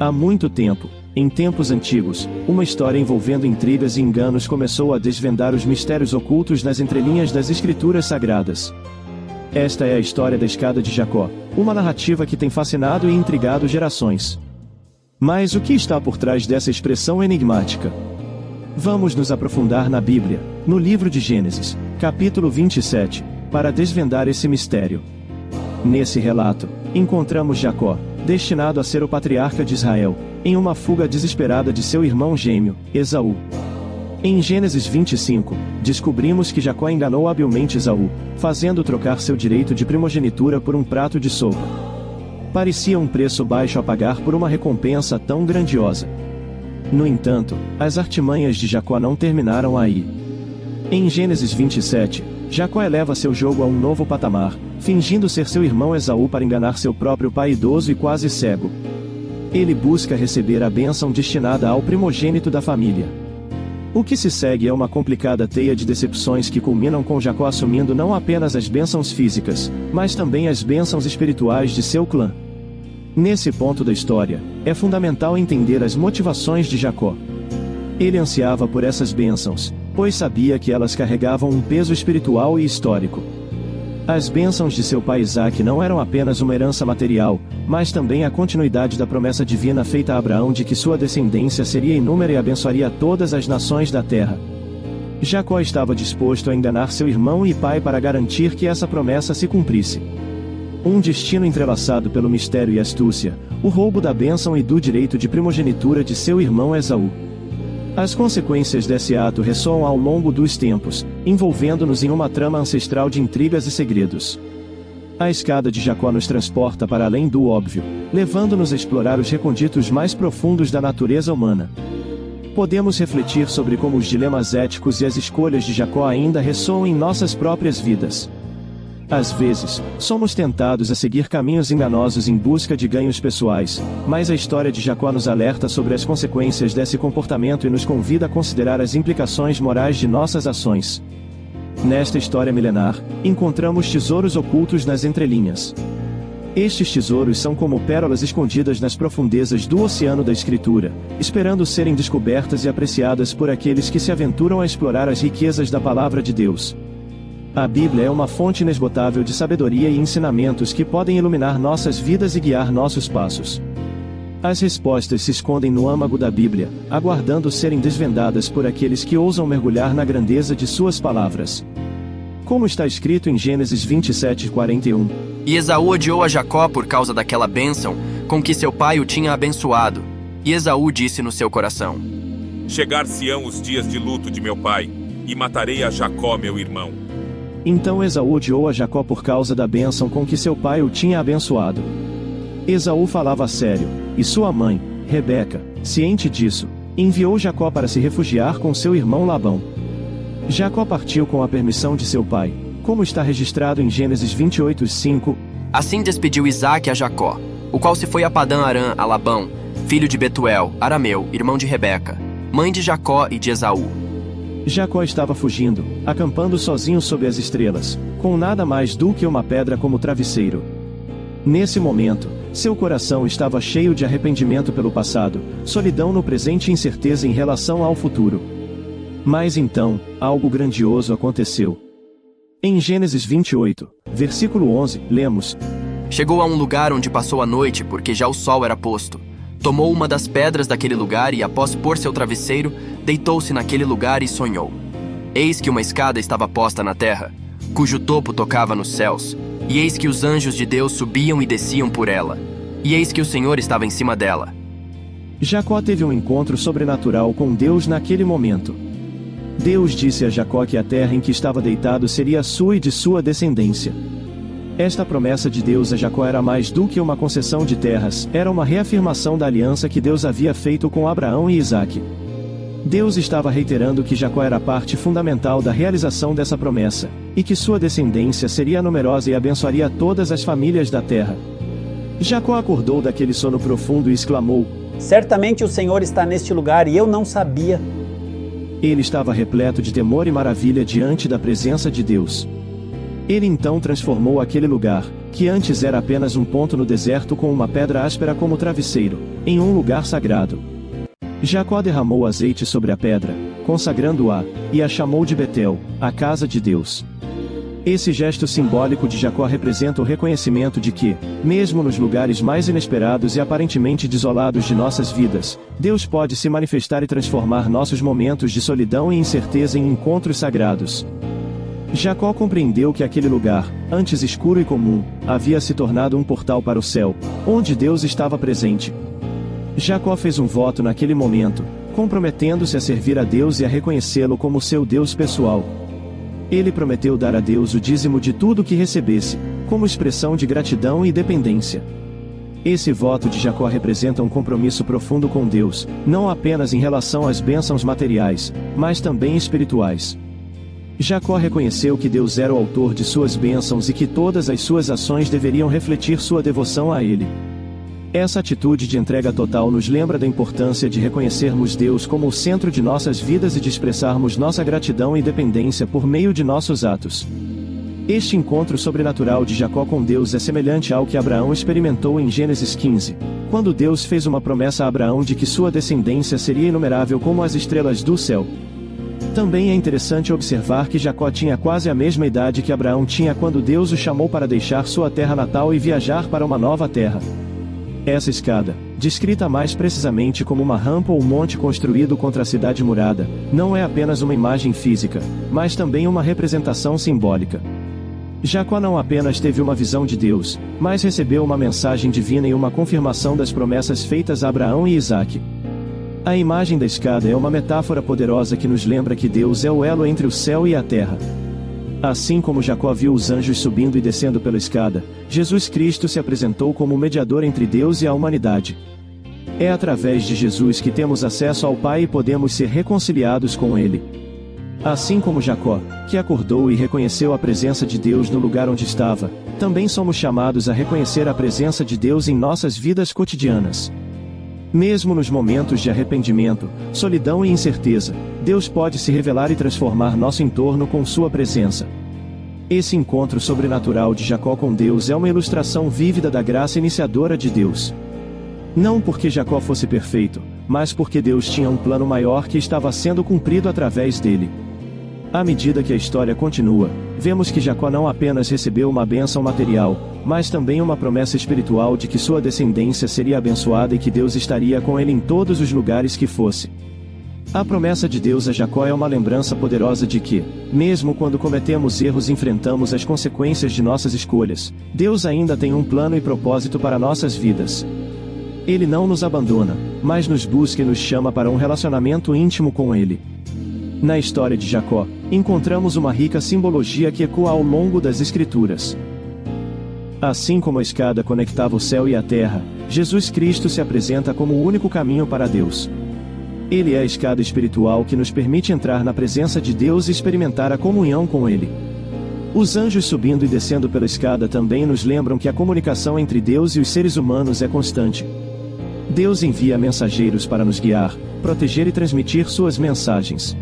Há muito tempo, em tempos antigos, uma história envolvendo intrigas e enganos começou a desvendar os mistérios ocultos nas entrelinhas das Escrituras Sagradas. Esta é a história da escada de Jacó, uma narrativa que tem fascinado e intrigado gerações. Mas o que está por trás dessa expressão enigmática? Vamos nos aprofundar na Bíblia, no livro de Gênesis, capítulo 27, para desvendar esse mistério. Nesse relato, encontramos Jacó, destinado a ser o patriarca de Israel, em uma fuga desesperada de seu irmão gêmeo, Esaú. Em Gênesis 25, descobrimos que Jacó enganou habilmente Esaú, fazendo trocar seu direito de primogenitura por um prato de sopa. Parecia um preço baixo a pagar por uma recompensa tão grandiosa. No entanto, as artimanhas de Jacó não terminaram aí. Em Gênesis 27, Jacó eleva seu jogo a um novo patamar, fingindo ser seu irmão Esaú para enganar seu próprio pai idoso e quase cego. Ele busca receber a bênção destinada ao primogênito da família. O que se segue é uma complicada teia de decepções que culminam com Jacó assumindo não apenas as bênçãos físicas, mas também as bênçãos espirituais de seu clã. Nesse ponto da história, é fundamental entender as motivações de Jacó. Ele ansiava por essas bênçãos, pois sabia que elas carregavam um peso espiritual e histórico. As bênçãos de seu pai Isaque não eram apenas uma herança material, mas também a continuidade da promessa divina feita a Abraão de que sua descendência seria inúmera e abençoaria todas as nações da terra. Jacó estava disposto a enganar seu irmão e pai para garantir que essa promessa se cumprisse. Um destino entrelaçado pelo mistério e astúcia, o roubo da bênção e do direito de primogenitura de seu irmão Esaú. As consequências desse ato ressoam ao longo dos tempos, envolvendo-nos em uma trama ancestral de intrigas e segredos. A escada de Jacó nos transporta para além do óbvio, levando-nos a explorar os recônditos mais profundos da natureza humana. Podemos refletir sobre como os dilemas éticos e as escolhas de Jacó ainda ressoam em nossas próprias vidas. Às vezes, somos tentados a seguir caminhos enganosos em busca de ganhos pessoais, mas a história de Jacó nos alerta sobre as consequências desse comportamento e nos convida a considerar as implicações morais de nossas ações. Nesta história milenar, encontramos tesouros ocultos nas entrelinhas. Estes tesouros são como pérolas escondidas nas profundezas do oceano da Escritura, esperando serem descobertas e apreciadas por aqueles que se aventuram a explorar as riquezas da Palavra de Deus. A Bíblia é uma fonte inesgotável de sabedoria e ensinamentos que podem iluminar nossas vidas e guiar nossos passos. As respostas se escondem no âmago da Bíblia, aguardando serem desvendadas por aqueles que ousam mergulhar na grandeza de suas palavras. Como está escrito em Gênesis 27:41. E Esaú odiou a Jacó por causa daquela bênção com que seu pai o tinha abençoado. E Esaú disse no seu coração: Chegar-se-ão os dias de luto de meu pai, e matarei a Jacó meu irmão. Então Esaú odiou a Jacó por causa da bênção com que seu pai o tinha abençoado. Esaú falava sério, e sua mãe, Rebeca, ciente disso, enviou Jacó para se refugiar com seu irmão Labão. Jacó partiu com a permissão de seu pai, como está registrado em Gênesis 28:5. Assim despediu Isaque a Jacó, o qual se foi a Padã-Arã a Labão, filho de Betuel, arameu, irmão de Rebeca, mãe de Jacó e de Esaú. Jacó estava fugindo, acampando sozinho sob as estrelas, com nada mais do que uma pedra como travesseiro. Nesse momento, seu coração estava cheio de arrependimento pelo passado, solidão no presente e incerteza em relação ao futuro. Mas então, algo grandioso aconteceu. Em Gênesis 28, versículo 11, lemos: Chegou a um lugar onde passou a noite porque já o sol era posto. Tomou uma das pedras daquele lugar e, após pôr seu travesseiro, deitou-se naquele lugar e sonhou. Eis que uma escada estava posta na terra, cujo topo tocava nos céus, e eis que os anjos de Deus subiam e desciam por ela, e eis que o Senhor estava em cima dela. Jacó teve um encontro sobrenatural com Deus naquele momento. Deus disse a Jacó que a terra em que estava deitado seria sua e de sua descendência. Esta promessa de Deus a Jacó era mais do que uma concessão de terras, era uma reafirmação da aliança que Deus havia feito com Abraão e Isaque. Deus estava reiterando que Jacó era parte fundamental da realização dessa promessa, e que sua descendência seria numerosa e abençoaria todas as famílias da terra. Jacó acordou daquele sono profundo e exclamou: Certamente o Senhor está neste lugar e eu não sabia. Ele estava repleto de temor e maravilha diante da presença de Deus. Ele então transformou aquele lugar, que antes era apenas um ponto no deserto com uma pedra áspera como travesseiro, em um lugar sagrado. Jacó derramou azeite sobre a pedra, consagrando-a, e a chamou de Betel, a casa de Deus. Esse gesto simbólico de Jacó representa o reconhecimento de que, mesmo nos lugares mais inesperados e aparentemente desolados de nossas vidas, Deus pode se manifestar e transformar nossos momentos de solidão e incerteza em encontros sagrados. Jacó compreendeu que aquele lugar, antes escuro e comum, havia se tornado um portal para o céu, onde Deus estava presente. Jacó fez um voto naquele momento, comprometendo-se a servir a Deus e a reconhecê-lo como seu Deus pessoal. Ele prometeu dar a Deus o dízimo de tudo que recebesse, como expressão de gratidão e dependência. Esse voto de Jacó representa um compromisso profundo com Deus, não apenas em relação às bênçãos materiais, mas também espirituais. Jacó reconheceu que Deus era o autor de suas bênçãos e que todas as suas ações deveriam refletir sua devoção a Ele. Essa atitude de entrega total nos lembra da importância de reconhecermos Deus como o centro de nossas vidas e de expressarmos nossa gratidão e dependência por meio de nossos atos. Este encontro sobrenatural de Jacó com Deus é semelhante ao que Abraão experimentou em Gênesis 15, quando Deus fez uma promessa a Abraão de que sua descendência seria inumerável como as estrelas do céu. Também é interessante observar que Jacó tinha quase a mesma idade que Abraão tinha quando Deus o chamou para deixar sua terra natal e viajar para uma nova terra. Essa escada, descrita mais precisamente como uma rampa ou monte construído contra a cidade murada, não é apenas uma imagem física, mas também uma representação simbólica. Jacó não apenas teve uma visão de Deus, mas recebeu uma mensagem divina e uma confirmação das promessas feitas a Abraão e Isaque. A imagem da escada é uma metáfora poderosa que nos lembra que Deus é o elo entre o céu e a terra. Assim como Jacó viu os anjos subindo e descendo pela escada, Jesus Cristo se apresentou como o mediador entre Deus e a humanidade. É através de Jesus que temos acesso ao Pai e podemos ser reconciliados com Ele. Assim como Jacó, que acordou e reconheceu a presença de Deus no lugar onde estava, também somos chamados a reconhecer a presença de Deus em nossas vidas cotidianas. Mesmo nos momentos de arrependimento, solidão e incerteza, Deus pode se revelar e transformar nosso entorno com sua presença. Esse encontro sobrenatural de Jacó com Deus é uma ilustração vívida da graça iniciadora de Deus. Não porque Jacó fosse perfeito, mas porque Deus tinha um plano maior que estava sendo cumprido através dele. À medida que a história continua, vemos que Jacó não apenas recebeu uma bênção material, mas também uma promessa espiritual de que sua descendência seria abençoada e que Deus estaria com ele em todos os lugares que fosse. A promessa de Deus a Jacó é uma lembrança poderosa de que, mesmo quando cometemos erros e enfrentamos as consequências de nossas escolhas, Deus ainda tem um plano e propósito para nossas vidas. Ele não nos abandona, mas nos busca e nos chama para um relacionamento íntimo com Ele. Na história de Jacó, encontramos uma rica simbologia que ecoa ao longo das Escrituras. Assim como a escada conectava o céu e a terra, Jesus Cristo se apresenta como o único caminho para Deus. Ele é a escada espiritual que nos permite entrar na presença de Deus e experimentar a comunhão com Ele. Os anjos subindo e descendo pela escada também nos lembram que a comunicação entre Deus e os seres humanos é constante. Deus envia mensageiros para nos guiar, proteger e transmitir suas mensagens.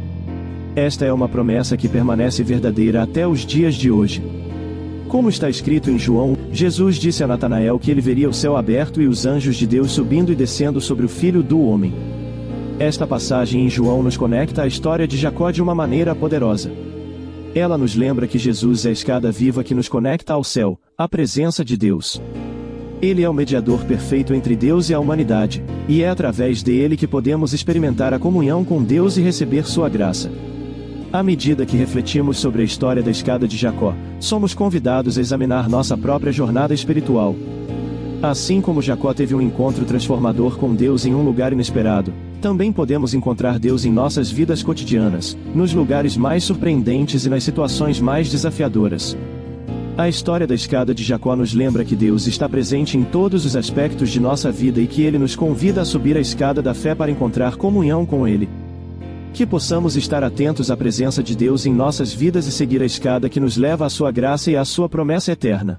Esta é uma promessa que permanece verdadeira até os dias de hoje. Como está escrito em João, Jesus disse a Natanael que ele veria o céu aberto e os anjos de Deus subindo e descendo sobre o Filho do Homem. Esta passagem em João nos conecta à história de Jacó de uma maneira poderosa. Ela nos lembra que Jesus é a escada viva que nos conecta ao céu, à presença de Deus. Ele é o mediador perfeito entre Deus e a humanidade, e é através dele que podemos experimentar a comunhão com Deus e receber sua graça. À medida que refletimos sobre a história da escada de Jacó, somos convidados a examinar nossa própria jornada espiritual. Assim como Jacó teve um encontro transformador com Deus em um lugar inesperado, também podemos encontrar Deus em nossas vidas cotidianas, nos lugares mais surpreendentes e nas situações mais desafiadoras. A história da escada de Jacó nos lembra que Deus está presente em todos os aspectos de nossa vida e que Ele nos convida a subir a escada da fé para encontrar comunhão com Ele. Que possamos estar atentos à presença de Deus em nossas vidas e seguir a escada que nos leva à sua graça e à sua promessa eterna.